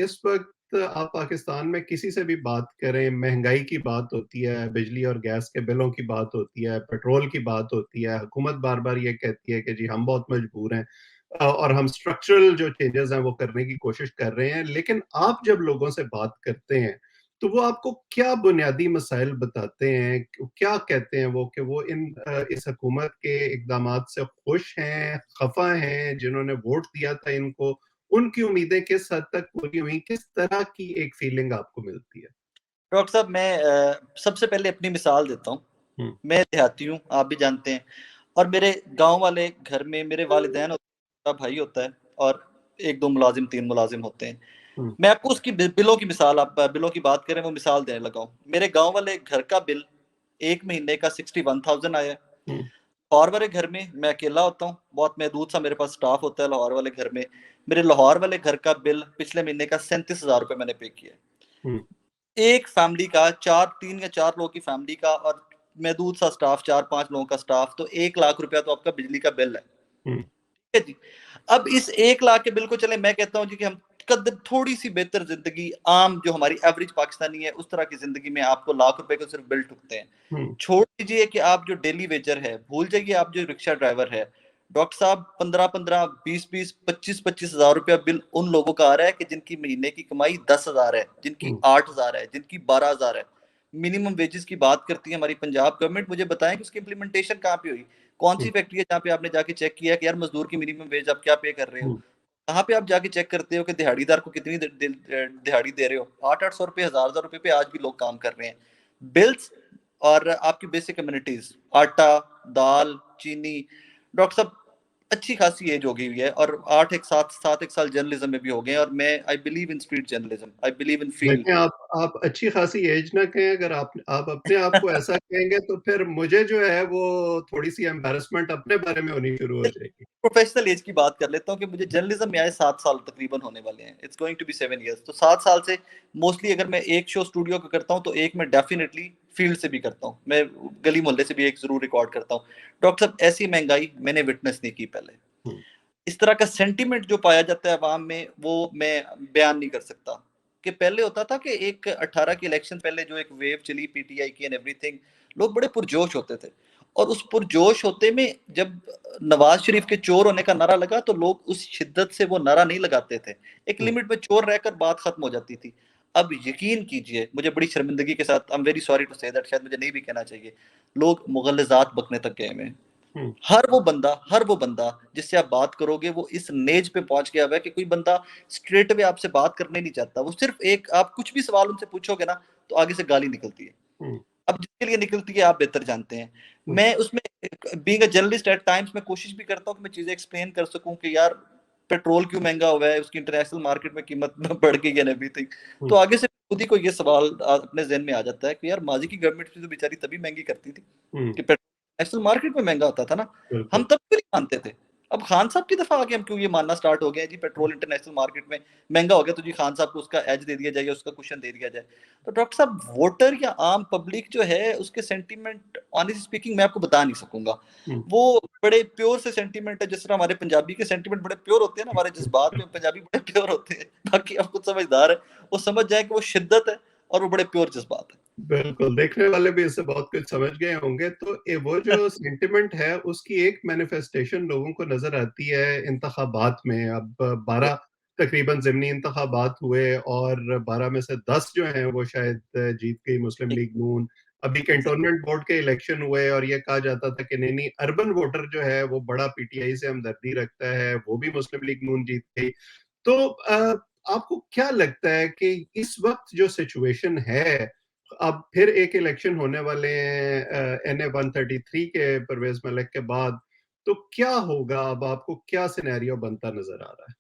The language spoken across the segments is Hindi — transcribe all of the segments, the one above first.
इस वक़्त आप पाकिस्तान में किसी से भी बात करें, महँगाई की बात होती है, बिजली और गैस के बिलों की बात होती है, पेट्रोल की बात होती है, हुकूमत बार-बार ये कहती है कि जी हम बहुत मजबूर हैं और हम स्ट्रक्चरल जो चेंजेज़ हैं वो करने की कोशिश कर रहे हैं। लेकिन आप जब लोगों से बात करते हैं, तो वो आपको क्या बुनियादी मसाइल बताते हैं? क्या कहते हैं वो कि वो इस हुकूमत के इक़दामात से खुश हैं, ख़फ़ा हैं, जिन्होंने वोट दिया था इनको, उनकी उम्मीदें किस हद तक पूरी हुई? किस तरह की एक फीलिंग आपको मिलती है? डॉक्टर साहब, मैं सबसे पहले अपनी मिसाल देता हूँ। हुँ, मैं देहाती हूँ, आप भी जानते हैं, और मेरे गाँव वाले घर में मेरे वालिदैन होता है, भाई होता है, और 1-2 मुलाज़िम, 3 मुलाज़िम होते हैं। हुँ, मैं आपको उसकी बिलों की मिसाल, आप बिलों की बात करें, वो मिसाल देने लगा हूँ। मेरे गाँव वाले घर का बिल 1 महीने का 61,000 आया है। हुँ, लाहौर वाले घर में मैं अकेला होता हूँ, बहुत महदूद सा मेरे पास स्टाफ होता है लाहौर वाले घर में। मेरे लाहौर वाले घर का बिल पिछले महीने का 37,000 रुपए मैंने पे किया है। हुँ, एक फैमिली का 3 या 4 लोगों की फैमिली का, और महदूद सा स्टाफ, 4-5 लोगों का स्टाफ, तो 1 लाख रुपया तो आपका बिजली का बिल है। हुँ, ठीक है जी। अब इस 1 लाख के बिल को, चले मैं कहता हूँ जी कि हम कद थोड़ी-सी बेहतर ज़िंदगी, आम जो हमारी एवरेज पाकिस्तानी है, उस तरह की ज़िंदगी में आपको लाख रुपए के सिर्फ बिल ठुकते हैं। हुँ, छोड़ दीजिए कि आप जो डेली वेजर है, भूल जाइए आप जो रिक्शा ड्राइवर है। डॉक्टर साहब, 15-15, 20-20, 25-25 हज़ार रुपया बिल उन लोगों का आ रहा है कि जिनकी महीने की कमाई 10,000 है, जिनकी हुँ, 8,000 है, जिनकी 12,000 है। मिनिमम वेजेस की बात करती है हमारी पंजाब गवर्नमेंट। मुझे बताएं कि उसकी इम्प्लीमेंटेशन कहाँ पे हुई? कौन सी हुँ, फैक्ट्री है जहाँ पे आपने जाके चेक किया कि यार मजदूर की मिनिमम वेज आप क्या पे कर रहे हो? हुँ, कहाँ पे आप जाके चेक करते हो कि दिहाड़ीदार को कितनी दिहाड़ी दे रहे हो? 800-800 रुपए, 1,000-1,000 रुपए पे आज भी लोग काम कर रहे हैं। बिल्स और आपकी बेसिक कम्युनिटीज, आटा, दाल, चीनी। डॉक्टर साहब, अच्छी खासी एज हो गई हुई है, और 8 एक 7 साल जर्नलिज्म में भी हो गए हैं, और मैं I believe in street journalism, I believe in field. देखें आप अच्छी खासी एज ना कहें, अगर आप अपने आप को ऐसा कहेंगे तो फिर मुझे जो है वो थोड़ी-सी एम्बैरेसमेंट अपने बारे में होनी शुरू हो जाएगी। प्रोफेशनल एज की बात कर लेता हूँ कि मुझे जर्नलिज्म में आए 7 साल तकरीबन होने वाले हैं। It's going to be 7 years. तो 7 साल से मोस्टली, अगर मैं एक शो स्टूडियो का करता हूँ तो एक मैं डेफिनेटली फील्ड से भी करता हूँ, मैं गली मोहल्ले से भी एक जरूर रिकॉर्ड करता हूँ। डॉक्टर साहब, ऐसी महंगाई मैंने विटनेस नहीं की पहले। हुँ, इस तरह का सेंटीमेंट जो पाया जाता है अवाम में, वो मैं बयान नहीं कर सकता। कि पहले होता था कि एक 18 के इलेक्शन पहले जो एक वेव चली पीटीआई की एंड एवरीथिंग, लोग बड़े पुरजोश होते थे। और उस पुरजोश होते में जब नवाज शरीफ के चोर होने का नारा लगा, तो लोग उस शिद्दत से वो नारा नहीं लगाते थे। एक हुँ, लिमिट में चोर रहकर बात खत्म हो जाती थी। अब यकीन कीजिए, मुझे बड़ी शर्मिंदगी के साथ, I am very sorry to say that, शायद मुझे नहीं भी कहना चाहिए, लोग मुगल्लजात बकने तक गए हैं। हुँ, हर वो बंदा जिससे आप बात करोगे, वो इस नेज पे पहुंच गया हुआ है कि कोई बंदा स्ट्रेट वे आपसे बात करने नहीं चाहता। वो सिर्फ एक, आप कुछ भी सवाल उनसे पूछोगे ना, तो आगे से गाली निकलती है। हुँ, अब जिसके लिए निकलती है आप बेहतर जानते हैं। हुँ, मैं उसमें, being a journalist, at times मैं कोशिश भी करता हूँ कि मैं चीजें एक्सप्लेन कर सकूं कि यार पेट्रोल क्यों महंगा हुआ है, उसकी इंटरनेशनल मार्केट में कीमत बढ़ गई है एंड एवरीथिंग। तो हुँ, आगे से खुद ही को ये सवाल अपने जहन में आ जाता है कि यार माजी की गवर्नमेंट भी तो बेचारी तभी महंगी करती थी हुँ, कि पेट्रोल नेशनल मार्केट में महंगा होता था ना। हम बिल्कुल। तब क्यों नहीं मानते थे? अब खान साहब की दफा आके हम क्यों ये मानना स्टार्ट हो गए हैं जी पेट्रोल इंटरनेशनल मार्केट में महंगा हो गया, तो जी खान साहब को उसका एज दे दिया जाए, उसका कुशन दे दिया जाए। तो डॉक्टर साहब, वोटर या आम पब्लिक जो है, उसके सेंटीमेंट ऑनेस्टली स्पीकिंग मैं आपको बता नहीं सकूंगा। हुँ, वो बड़े प्योर से सेंटीमेंट है, जिस तरह हमारे पंजाबी के सेंटीमेंट बड़े प्योर होते हैं ना, हमारे जज्बात में पंजाबी बड़े प्योर होते हैं। बाकी आप खुद समझदार है, वो समझ जाए कि वो शिद्दत है और वो बड़े प्योर जज्बात है। बिल्कुल, देखने वाले भी इससे बहुत कुछ समझ गए होंगे। तो वो जो सेंटिमेंट है, उसकी एक मैनिफेस्टेशन लोगों को नज़र आती है इंतखाबात में। अब 12 तकरीबन ज़िमनी इंतखाबात हुए और 12 में से 10 जो हैं, वो शायद जीत गई मुस्लिम लीग नून। अभी एग्जैक्टली। कैंटोनमेंट बोर्ड के इलेक्शन हुए और ये कहा जाता था कि नहीं-नहीं, अर्बन वोटर जो है, वो बड़ा पीटीआई से हमदर्दी रखता है, वो भी मुस्लिम लीग नून जीत गई। तो आपको क्या लगता है कि इस वक़्त जो सिचुएशन है, अब फिर एक इलेक्शन होने वाले हैं एनए 133 के परवेज़ मलिक के बाद, तो क्या होगा? अब आपको क्या सिनेरियो बनता नज़र आ रहा है?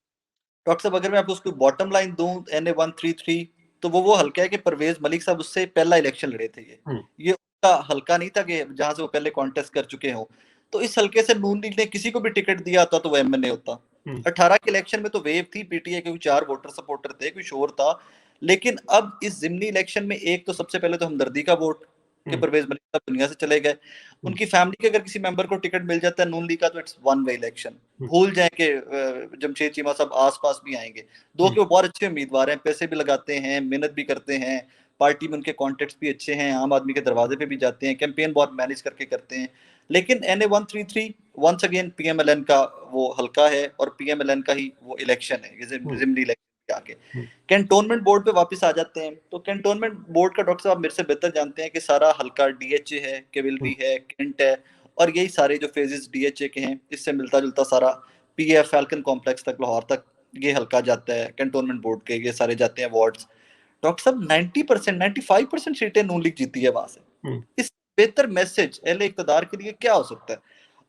डॉक्टर साहब, अगर मैं आपको उसको बॉटम लाइन दूं, NA 133, तो वो हल्का है कि परवेज मलिक साहब उससे पहला इलेक्शन लड़े थे। हुँ, ये उनका हल्का नहीं था कि जहां से वो पहले कॉन्टेस्ट कर चुके हों। तो इस हल्के से नून लीग ने किसी को भी टिकट दिया होता तो वो एमएनए होता। हुँ, 18 के इलेक्शन में तो वेव थी पीटीए के, 4 वोटर सपोर्टर थे, कोई शोर था। लेकिन अब इस जिमनी इलेक्शन में, एक तो सबसे पहले तो हमदर्दी का वोट, कि परवेज मलिक साहब दुनिया से चले गए, उनकी फैमिली के अगर किसी मेंबर को टिकट मिल जाता है नून लीग का तो इट्स वन वे इलेक्शन। भूल जाए कि जमशेद चीमा साहब आसपास भी आएंगे, दो के वो बहुत अच्छे उम्मीदवार हैं, पैसे भी लगाते हैं, मेहनत भी करते हैं, पार्टी में उनके कॉन्टेक्ट्स भी अच्छे हैं, आम आदमी के दरवाजे पे भी जाते हैं, कैंपेन बहुत मैनेज करके करते हैं। लेकिन NA 133 वंस अगेन PMLN का वो हल्का है और PMLN का ही वो इलेक्शन है, ये जिमनी इलेक्शन के आगे। कैंटोनमेंट बोर्ड पे वापस आ जाते हैं, तो कैंटोनमेंट बोर्ड का डॉक्टर साहब मेरे से बेहतर जानते हैं कि सारा हल्का DHA है, केविलरी है, केंट है, और यही सारे जो फेजेस DHA के हैं इससे मिलता जुलता सारा PF फैल्कन कॉम्प्लेक्स तक, लाहौर तक ये हल्का जाता है, कैंटोनमेंट बोर्ड के ये सारे जाते हैं वार्ड्स। डॉक्टर साहब 90% 95% सीटें नून लीग जीती है वहां से। इस बेहतर मैसेज अहले इक़्तिदार के लिए क्या हो सकता है?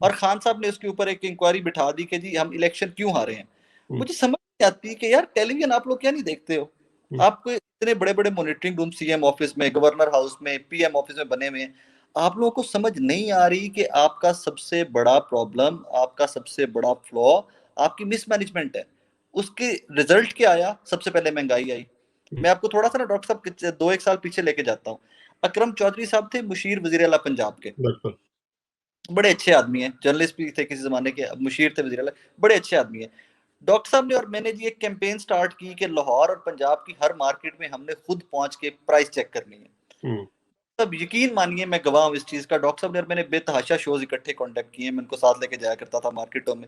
और खान साहब ने उसके ऊपर एक इंक्वायरी बिठा दी कि जी हम इलेक्शन क्यों हारे हैं। मुझे समझ नहीं आती कि यार टेलीविजन आप लोग क्या नहीं देखते हो? आपको इतने बड़े बड़े मॉनिटरिंग रूम CM ऑफिस में, गवर्नर हाउस में, PM ऑफिस में बने हुए हैं, आप लोगों को समझ नहीं आ रही कि आपका सबसे बड़ा प्रॉब्लम, आपका सबसे बड़ा फ्लॉ आपकी मिसमैनेजमेंट है। उसके रिजल्ट क्या आया? सबसे पहले महंगाई आई। मैं आपको थोड़ा सा ना डॉक्टर साहब 2-1 साल पीछे लेके जाता हूँ। अकरम चौधरी साहब थे मुशीर वजीर आला पंजाब के, बड़े अच्छे आदमी हैं, जर्नलिस्ट भी थे किसी जमाने के, अब मुशीर थे वजीर आला, बड़े अच्छे आदमी हैं। डॉक्टर साहब ने और मैंने जी एक कैंपेन स्टार्ट की कि लाहौर और पंजाब की हर मार्केट में हमने खुद पहुंच के प्राइस चेक करनी है। तब यकीन मानिए मैं गवाह हूँ इस चीज का, डॉक्टर साहब ने और मैंने बेतहाशा शोज इकट्ठे कॉन्टेक्ट किए, मैं उनको साथ लेके जाया करता था मार्केटों में।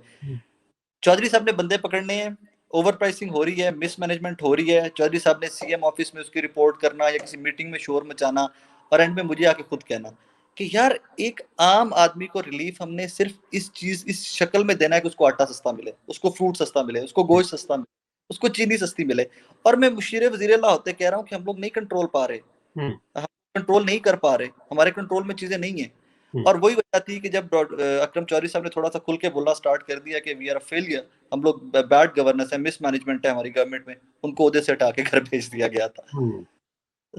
चौधरी साहब ने बंदे पकड़ने हैं, ओवर प्राइसिंग हो रही है, मिसमैनेजमेंट हो रही है, चौधरी साहब ने CM ऑफिस में उसकी रिपोर्ट करना या किसी मीटिंग में शोर मचाना, और एंड में मुझे आके खुद कहना कि यार एक आम आदमी को रिलीफ हमने सिर्फ इस चीज इस शक्ल में देना है कि उसको आटा सस्ता मिले, उसको फ्रूट सस्ता मिले, उसको गोश्त सस्ता मिले, उसको चीनी सस्ती मिले। और मैं मुशीर वजीर अल्लाह होते कह रहा हूँ कि हम लोग नहीं कंट्रोल पा रहे, हम कंट्रोल नहीं कर पा रहे, हमारे कंट्रोल में चीजें नहीं है। और वही वजह थी कि जब अकरम चौधरी साहब ने थोड़ा सा खुल के बोलना स्टार्ट कर दिया कि वी आर अ फेलियर, हम लोग बैड गवर्नेंस है, मिसमैनेजमेंट है हमारी गवर्नमेंट में, उनको उहदे से हटा के घर भेज दिया गया था।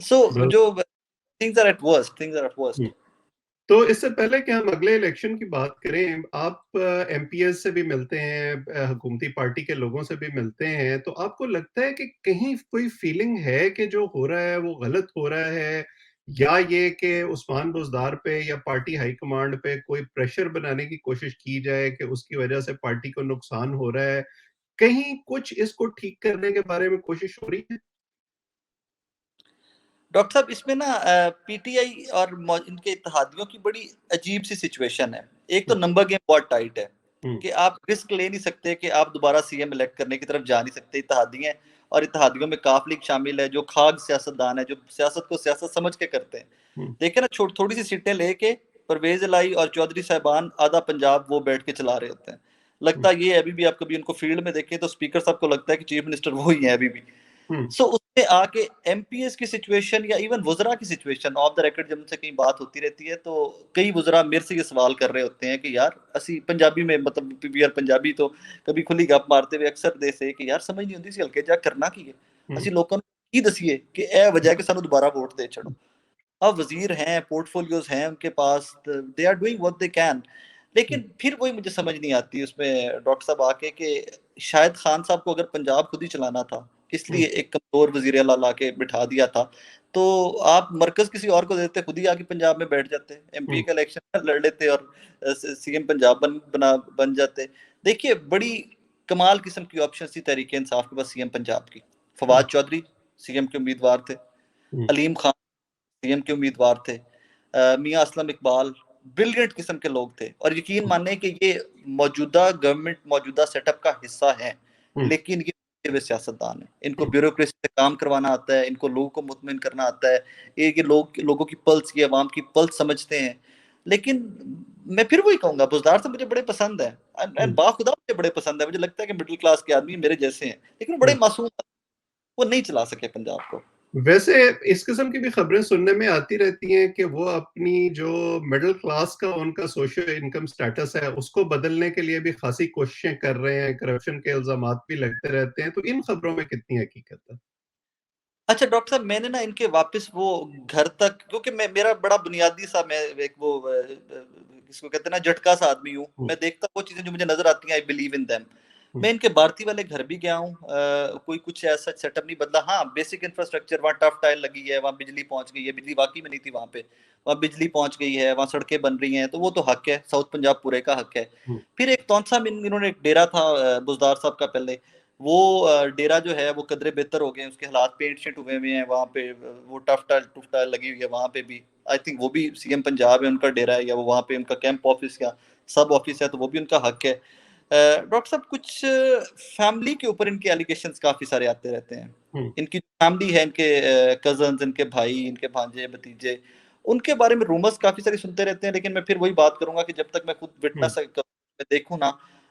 सो जो things are at worst, things are at worst. तो इससे पहले कि हम अगले इलेक्शन की बात करें, आप MPs से भी मिलते हैं, हुकूमती पार्टी के लोगों से भी मिलते हैं, तो आपको लगता है कि कहीं कोई फीलिंग है कि जो हो रहा है वो गलत हो रहा है, या ये कि उस्मान बुज़दार पे या पार्टी हाईकमांड पे कोई प्रेशर बनाने की कोशिश की जाए कि उसकी वजह से पार्टी को नुकसान हो रहा है? कहीं कुछ इसको ठीक करने के बारे में कोशिश हो रही है? डॉक्टर साहब इसमें ना PTI और इनके इत्तेहादियों की बड़ी अजीब सी सिचुएशन है। एक तो नंबर गेम बहुत टाइट है कि आप रिस्क ले नहीं सकते कि आप दोबारा CM इलेक्ट करने की तरफ जा नहीं सकते। इत्तेहादी हैं और इत्तेहादियों में काफ लीग शामिल है जो खाग सियासतदान है, जो सियासत को सियासत समझ के करते हैं। देखे ना थोड़ी सी सीटें लेके परवेज इलाही और चौधरी साहबान आधा पंजाब वो बैठ के चला रहे होते हैं। लगता है ये अभी भी, आप कभी उनको फील्ड में देखें तो स्पीकर साहब को लगता है कि चीफ मिनिस्टर वो ही है अभी भी। सो उसमें आके MPs की सिचुएशन या इवन वुजरा की सिचुएशन ऑफ द रिकॉर्ड जब उनसे कहीं बात होती रहती है तो कई वुजरा मेरे से ये सवाल कर रहे होते हैं कि यार असी पंजाबी में मतलब PBR पंजाबी तो कभी खुली गप मारते हुए अक्सर दे से कि यार समझ नहीं होती सी हल्के जा करना की है ਅਸੀਂ ਲੋਕਾਂ ਨੂੰ ਕੀ ਦਸੀਏ कि ए वजह कि सानू दोबारा वोट दे छड़ो। अब वजीर हैं, पोर्टफोलियोज हैं उनके पास, they are doing what they can. लेकिन फिर वही मुझे समझ नहीं आती उसमें डॉक्टर साहब आके कि शायद खान साहब को अगर पंजाब खुद ही चलाना था, इसलिए एक कमजोर वजीर आला ला के बिठा दिया था, तो आप मरकज किसी और को देते, खुद ही आके पंजाब में बैठ जाते, MP का इलेक्शन लड़ लेते और CM पंजाब बन जाते। देखिए बड़ी कमाल किस्म की ऑप्शन थी तहरीक इंसाफ के पास CM पंजाब की। फवाद चौधरी CM के उम्मीदवार थे, अलीम खान CM के उम्मीदवार थे, मियां असलम इकबाल ब्रिलियंट किस्म के लोग थे। और यकीन माने कि ये मौजूदा गवर्नमेंट मौजूदा सेटअप का हिस्सा है, लेकिन ये वे सियासतदान है, इनको ब्यूरोक्रेसी से काम करवाना आता है, इनको लोगों को मुतमिन करना आता है, ये लोगों की पल्स, ये अवाम की पल्स समझते हैं। लेकिन मैं फिर वही कहूंगा बुज़दार से मुझे बड़े पसंद है, एंड बाखुदा मुझे बड़े पसंद है, मुझे लगता है कि मिडिल क्लास के आदमी मेरे जैसे हैं, लेकिन वो बड़े मासूम, वो नहीं चला सके पंजाब को। वैसे इस किस्म की भी खबरें सुनने में आती रहती हैं कि वो अपनी जो मिडिल क्लास का उनका सोशियो इनकम स्टेटस है उसको बदलने के लिए भी खासी कोशिशें कर रहे हैं, करप्शन के इल्जामात भी लगते रहते हैं, तो इन खबरों में कितनी हकीकत है? अच्छा डॉक्टर साहब मैंने ना इनके वापस वो घर तक, क्योंकि मैं मेरा बड़ा बुनियादी सा मैं एक वो किसको कहते हैं ना झटका सा आदमी हूँ, मैं देखता वो चीजें जो मुझे नजर आती हैं, आई बिलीव इन देम। मैं इनके भारती वाले घर भी गया हूँ, कोई कुछ ऐसा सेटअप नहीं बदला। हाँ, बेसिक इंफ्रास्ट्रक्चर, वहाँ टफ टाइल लगी है, वहाँ बिजली पहुंच गई है, बिजली वाकई में नहीं थी वहाँ पे, वहाँ बिजली पहुंच गई है, वहाँ सड़कें बन रही हैं, तो वो तो हक है, साउथ पंजाब पूरे का हक है। फिर एक तौनसा में इन्होंने एक डेरा था बुजदार साहब का पहले, वो डेरा जो है वो कदरे बेहतर हो गए, उसके हालात पेंट शेंट हुए हुए हैं वहाँ पे, वो टफ टाइल लगी हुई है वहाँ पे भी। आई थिंक वो भी सीएम पंजाब है, उनका डेरा है, या वो वहाँ पे उनका कैंप ऑफिस या सब ऑफिस है, तो वो भी उनका हक है। डॉक्टर साहब, कुछ फैमिली के ऊपर इनके एलिगेशंस काफी सारे आते रहते हैं। इनकी फैमिली है, इनके कजन्स, इनके भाई, इनके भांजे भतीजे, उनके बारे में रूमर्स काफी सारे सुनते रहते हैं। लेकिन मैं फिर वही बात करूंगा कि जब तक मैं खुद विटनेस देखूं ना,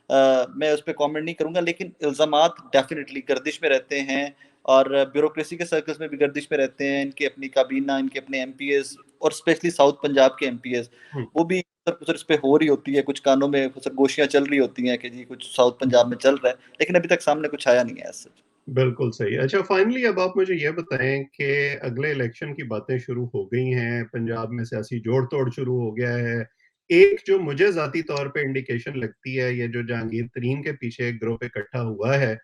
मैं उस पर कॉमेंट नहीं करूंगा। लेकिन इल्जामात डेफिनेटली गर्दिश में रहते हैं, और ब्यूरोक्रेसी के सर्कल्स में भी गर्दिश में रहते हैं। इनके अपनी काबीना, इनके अपने एमपीएस, और स्पेशली साउथ पंजाब के एमपीएस, वो भी कुछ इस पे हो रही होती है, कुछ कानों में सरगोशियां चल रही होती हैं कि जी कुछ साउथ पंजाब में चल रहा है, लेकिन अभी तक सामने कुछ आया नहीं है ऐसा। बिल्कुल सही। अच्छा, फाइनली अब आप मुझे ये बताएं कि अगले इलेक्शन की बातें शुरू हो गई हैं, पंजाब में सियासी जोड़ तोड़ शुरू हो गया है। एक जो मुझे जाती तौर पे इंडिकेशन लगती है, ये जो जहांगीर तरीन के पीछे एक ग्रुप इकट्ठा हुआ है,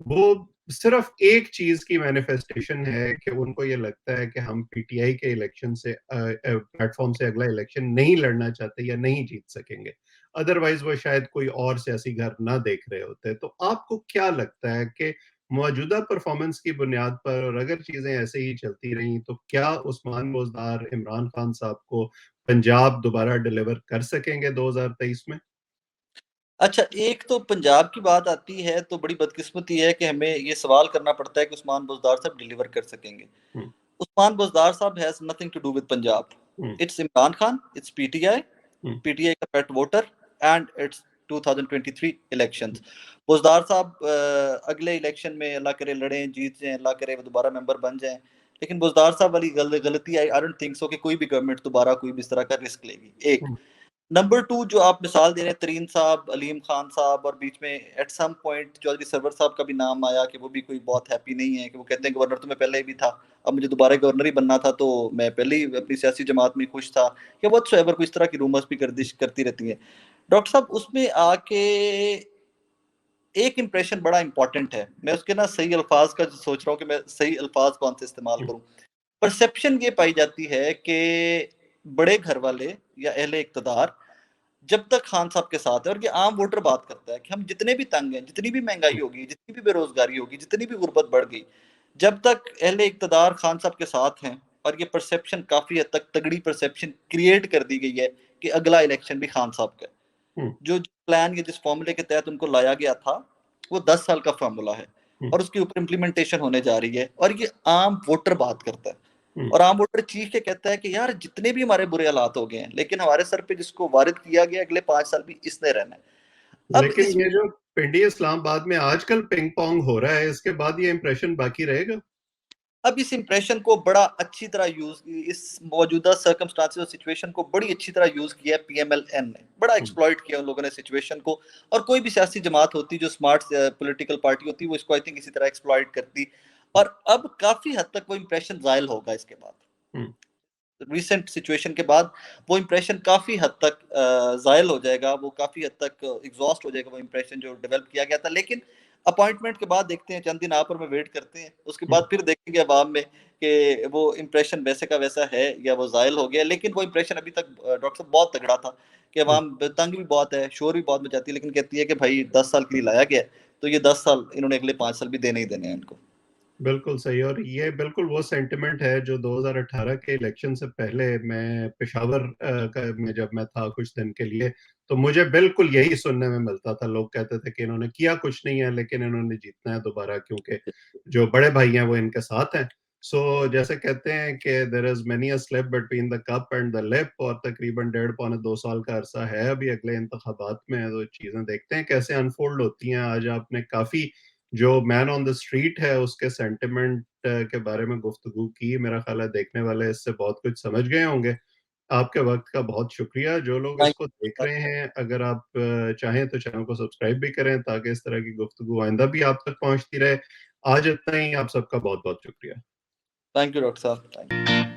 वो सिर्फ एक चीज की मैनिफेस्टेशन है कि उनको ये लगता है कि हम पीटीआई के इलेक्शन से प्लेटफॉर्म से अगला इलेक्शन नहीं लड़ना चाहते या नहीं जीत सकेंगे। अदरवाइज वो शायद कोई और सियासी घर ना देख रहे होते। तो आपको क्या लगता है कि मौजूदा परफॉर्मेंस की बुनियाद पर, और अगर चीजें ऐसे ही चलती रही, तो क्या उस्मान बोजदार इमरान खान साहब को पंजाब दोबारा डिलीवर कर सकेंगे 2023 में? अच्छा, एक तो पंजाब की बात आती है तो बड़ी बदकिस्मती है कि हमें ये सवाल करना पड़ता है कि उस्मान बुज़दार साहब डिलीवर कर सकेंगे। उस्मान बुज़दार साहब has nothing to do with Punjab. It's Imran Khan, it's PTI, PTI का pet voter, and it's 2023 elections. Buzdar साहब अगले इलेक्शन में अल्लाह करे लड़ें, जीत जाएं, अल्लाह करे वो दोबारा मेंबर बन जाएं। लेकिन बुज़दार साहब वाली गलती आई डोंट थिंक सो कि कोई भी गवर्नमेंट दोबारा कोई भी इस तरह का रिस्क लेगी। एक नंबर 2, जो आप मिसाल दे रहे हैं तरीन साहब, अलीम खान साहब, और बीच में at some point Chaudhary Sarwar साहब का भी नाम आया कि वो भी कोई बहुत हैप्पी नहीं है, कि वो कहते हैं गवर्नर तो मैं पहले ही भी था, अब मुझे दोबारा गवर्नर ही बनना था, तो मैं पहले ही अपनी सियासी जमात में खुश था, या बहुत एवर कोई इस तरह की रूमर्स भी गर्दिश करती रहती है। डॉक्टर साहब, उसमें आके एक इंप्रेशन बड़ा इंपॉर्टेंट है, मैं उसके ना सही अल्फाज का सोच रहा हूँ कि मैं सही अल्फाज कौन से इस्तेमाल करूँ। परसेप्शन ये पाई जाती है कि बड़े घर वाले या अहले इक्तदार जब तक खान साहब के साथ है, और ये आम वोटर बात करता है कि हम जितने भी तंग हैं, जितनी भी महंगाई होगी, जितनी भी बेरोजगारी होगी, जितनी भी गुर्बत बढ़ गई, जब तक अहले इक्तदार खान साहब के साथ हैं, और ये परसेप्शन काफी हद तक तगड़ी परसेप्शन क्रिएट कर दी गई है कि अगला इलेक्शन भी खान साहब का है। जो प्लान या जिस फॉर्मूले के तहत उनको लाया गया था, वो 10 साल का फॉर्मूला है, और उसके ऊपर इम्प्लीमेंटेशन होने जा रही है, और ये आम वोटर बात करता है। और आम वोटर चीख के कहता है कि यार जितने भी हमारे बुरे हालात हो गए हैं, लेकिन हमारे सर पे जिसको वारिद किया गया अगले 5 साल भी इसने रहना है। अब लेकिन ये जो पिंडी इस्लामाबाद में आजकल पिंग पोंग हो रहा है, इसके बाद ये इंप्रेशन बाकी रहेगा? अब इस इंप्रेशन को बड़ा अच्छी तरह यूज, इस मौजूदा सर्कमस्टांसेस और सिचुएशन को बड़ी अच्छी तरह यूज किया है पीएमएलएन ने, बड़ा एक्सप्लॉइट किया उन लोगों ने सिचुएशन को। और कोई भी सियासी जमात होती जो स्मार्ट पॉलिटिकल पार्टी होती वो इसको आई थिंक इसी तरह एक्सप्लॉइट करती। और अब काफी हद तक वो इंप्रेशन जायल होगा इसके बाद, रिसेंट सिचुएशन के बाद वो इंप्रेशन काफी हद तक जायल हो जाएगा, वो काफी हद तक एग्जॉस्ट हो जाएगा वो इंप्रेशन जो डेवलप किया गया था। लेकिन अपॉइंटमेंट के बाद देखते हैं, चंद दिन आप और मैं वेट करते हैं, उसके बाद फिर देखेंगे अवाम में कि वो इंप्रेशन वैसे का वैसा है या वो जायल हो गया। लेकिन वो इंप्रेशन अभी तक डॉक्टर साहब बहुत तगड़ा था कि अवाम तंग भी बहुत है, शोर भी बहुत मचाती है, लेकिन कहती है कि भाई 10 साल के लिए लाया गया, तो ये 10 साल इन्होंने अगले 5 साल भी देने ही देने हैं इनको। बिल्कुल सही। और ये बिल्कुल वो सेंटिमेंट है जो 2018 के इलेक्शन से पहले मैं पेशावर में जब मैं था कुछ दिन के लिए, तो मुझे बिल्कुल यही सुनने में मिलता था। लोग कहते थे कि इन्होंने किया कुछ नहीं है, लेकिन इन्होंने जीतना है दोबारा, क्योंकि जो बड़े भाई हैं वो इनके साथ हैं। सो जैसे कहते हैं कि there is many a slip between the cup and the lip, और तकरीबन 1.5 पौने 2 साल का अरसा है अभी अगले इंतखाबात में। तो चीजें देखते हैं कैसे अनफोल्ड होती हैं। आज आपने काफी जो मैन ऑन द स्ट्रीट है उसके सेंटिमेंट के बारे में गुफ्तगू की, मेरा ख्याल है देखने वाले इससे बहुत कुछ समझ गए होंगे। आपके वक्त का बहुत शुक्रिया। जो लोग इसको देख रहे हैं, अगर आप चाहें तो चैनल को सब्सक्राइब भी करें, ताकि इस तरह की गुफ्तगू आइंदा भी आप तक पहुंचती रहे। आज इतना ही, आप सबका बहुत बहुत शुक्रिया। थैंक यू डॉक्टर साहब।